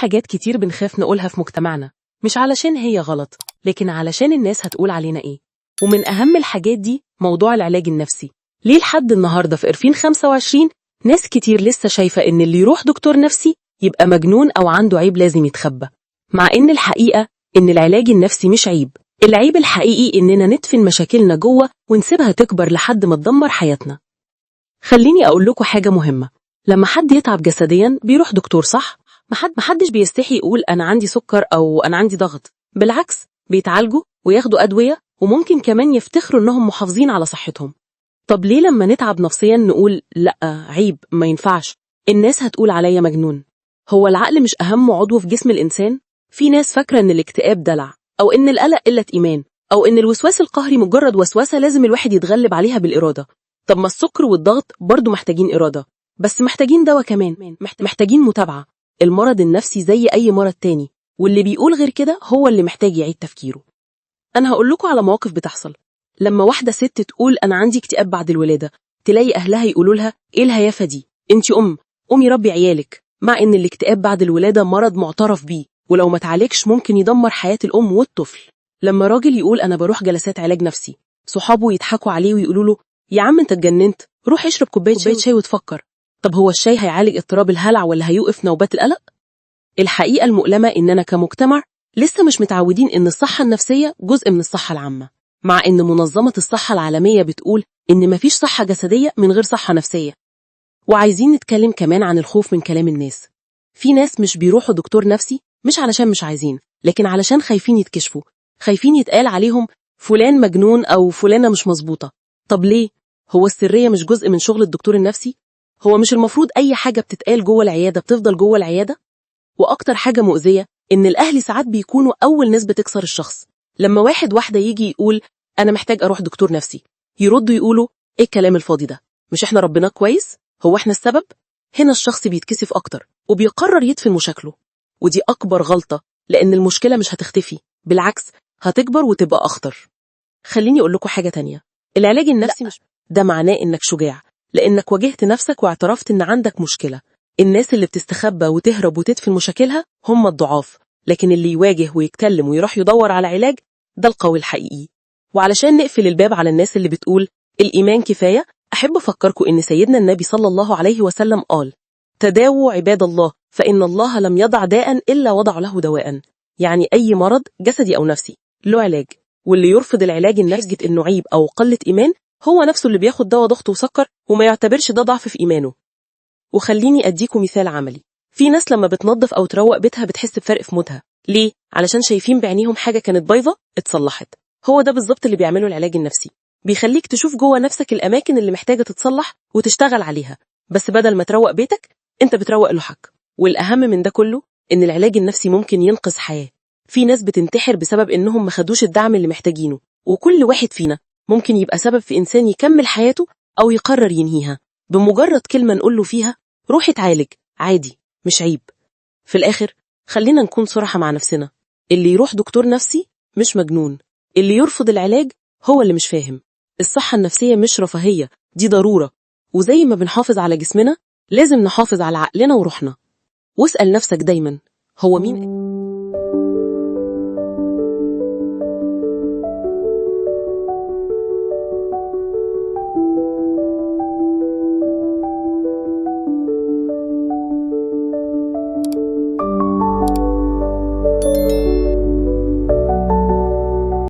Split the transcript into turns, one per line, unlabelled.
حاجات كتير بنخاف نقولها في مجتمعنا، مش علشان هي غلط، لكن علشان الناس هتقول علينا ايه. ومن أهم الحاجات دي موضوع العلاج النفسي. ليه لحد النهاردة في 2025 ناس كتير لسه شايفة إن اللي يروح دكتور نفسي يبقى مجنون أو عنده عيب لازم يتخبى، مع إن الحقيقة إن العلاج النفسي مش عيب. العيب الحقيقي إننا ندفن مشاكلنا جوه ونسيبها تكبر لحد ما تدمر حياتنا. خليني أقول لكم حاجة مهمة، لما حد يتعب جسديا بيروح دكتور، صح؟ محدش بيستحي يقول أنا عندي سكر أو أنا عندي ضغط، بالعكس بيتعالجوا وياخدوا أدوية وممكن كمان يفتخروا إنهم محافظين على صحتهم. طب ليه لما نتعب نفسيا نقول لأ عيب ما ينفعش، الناس هتقول عليا مجنون؟ هو العقل مش أهم عضو في جسم الإنسان؟ في ناس فاكرة إن الاكتئاب دلع، أو إن القلق قلة إيمان، أو إن الوسواس القهري مجرد وسوسة لازم الواحد يتغلب عليها بالإرادة. طب ما السكر والضغط برضو محتاجين إرادة، بس محتاجين دواء كمان، محتاجين متابعة. المرض النفسي زي أي مرض تاني، واللي بيقول غير كده هو اللي محتاج يعيد تفكيره. أنا هقول لكم على مواقف بتحصل. لما واحدة ست تقول أنا عندي اكتئاب بعد الولادة، تلاقي أهلها يقولوا لها إيه الهيافة دي؟ أنتي قومي ربي عيالك، مع إن الاكتئاب بعد الولادة مرض معترف بيه، ولو ما تعالجش ممكن يدمر حياة الأم والطفل. لما راجل يقول أنا بروح جلسات علاج نفسي، صحابه يضحكوا عليه ويقولوا له يا عم أنت اتجننت، روح اشرب كوباية شاي وتفكر. طب هو الشاي هيعالج اضطراب الهلع ولا هيوقف نوبات القلق؟ الحقيقة المؤلمة إننا كمجتمع لسه مش متعودين إن الصحة النفسية جزء من الصحة العامة، مع إن منظمة الصحة العالمية بتقول إن مفيش صحة جسدية من غير صحة نفسية. وعايزين نتكلم كمان عن الخوف من كلام الناس. في ناس مش بيروحوا دكتور نفسي مش علشان مش عايزين، لكن علشان خايفين يتكشفوا، خايفين يتقال عليهم فلان مجنون أو فلانة مش مظبوطة. طب ليه؟ هو السرية مش جزء من شغل الدكتور النفسي؟ هو مش المفروض أي حاجة بتتقال جوه العيادة بتفضل جوه العيادة؟ وأكتر حاجة مؤذية إن الأهل ساعات بيكونوا أول ناس بتكسر الشخص. لما واحدة يجي يقول أنا محتاج أروح دكتور نفسي، يردوا يقولوا إيه الكلام الفاضي ده؟ مش إحنا ربنا كويس؟ هو إحنا السبب؟ هنا الشخص بيتكسف أكتر وبيقرر يدفن مشاكله، ودي أكبر غلطة، لأن المشكلة مش هتختفي، بالعكس هتكبر وتبقى أخطر. خليني أقول لكم حاجة تانية، العلاج النفسي مش ده معناه إنك شجاع، لأنك واجهت نفسك واعترفت إن عندك مشكلة. الناس اللي بتستخبى وتهرب وتدفن مشاكلها هم الضعاف، لكن اللي يواجه ويتكلم ويروح يدور على علاج ده القوي الحقيقي. وعلشان نقفل الباب على الناس اللي بتقول الإيمان كفاية، أحب أفكركم إن سيدنا النبي صلى الله عليه وسلم قال تداووا عباد الله فإن الله لم يضع داء إلا وضع له دواء. يعني أي مرض جسدي أو نفسي له علاج، واللي يرفض العلاج النفسي إنه عيب أو قلة إيمان هو نفسه اللي بياخد دواء ضغط وسكر وما يعتبرش ده ضعف في إيمانه. وخليني أديكم مثال عملي، في ناس لما بتنظف أو تروق بيتها بتحس بفرق في مودها. ليه؟ علشان شايفين بعينيهم حاجة كانت بايظة اتصلحت. هو ده بالظبط اللي بيعمله العلاج النفسي، بيخليك تشوف جوه نفسك الأماكن اللي محتاجة تتصلح وتشتغل عليها، بس بدل ما تروق بيتك انت بتروق لوحك. والأهم من ده كله إن العلاج النفسي ممكن ينقذ حياة. في ناس بتنتحر بسبب إنهم ما خدوش الدعم اللي محتاجينه، وكل واحد فينا ممكن يبقى سبب في إنسان يكمل حياته أو يقرر ينهيها بمجرد كلمة نقوله فيها روح اتعالج، عادي مش عيب. في الآخر خلينا نكون صراحة مع نفسنا، اللي يروح دكتور نفسي مش مجنون، اللي يرفض العلاج هو اللي مش فاهم. الصحة النفسية مش رفاهية، دي ضرورة، وزي ما بنحافظ على جسمنا لازم نحافظ على عقلنا وروحنا. واسأل نفسك دايما هو مين